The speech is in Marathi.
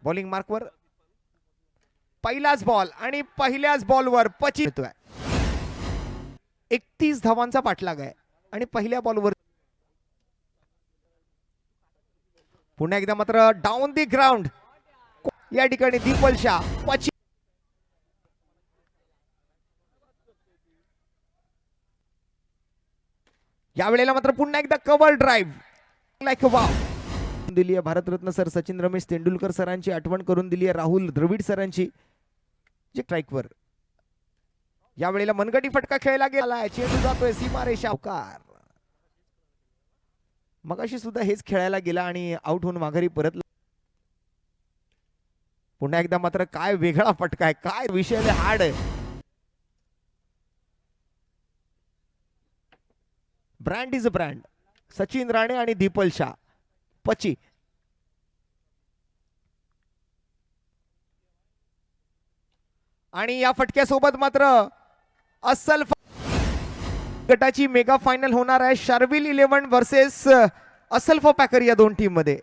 बॉलिंग मार्कवर पहिलाच बॉल आणि पहिल्याच बॉलवर 31 धावांचा पाठलाग आहे आणि पहिल्या बॉलवर पुन्हा एकदा मात्र डाऊन दी ग्राउंड या ठिकाणी दीपल शाह यावेळेला मात्र पुन्हा एकदा कव्हर ड्राईव्ह लाईक वाव दिली आहे भारतरत्न सर सचिन रमेश तेंडुलकर सरांची आठवण करून दिली आहे राहुल द्रविड सरांची जे स्ट्राईकवर यावेळेला मनगटी फटका खेळला गेला चेंडू जातोय सीमारेषा मगाशी सुद्धा हेच खेळायला गेला आणि आउट होऊन माघारी परतला पुन्हा एकदा मात्र काय वेगळा फटका आहे काय विषय हार्ड आहे brand is a brand Sachin Rane आणि दीपल शाह पची आणि या फटक्यासोबत मात्र अस्सल गटाची मेगा फायनल होणार आहे शार्विल 11 वर्सेस असल्फा पॅकर या दोन टीम मध्ये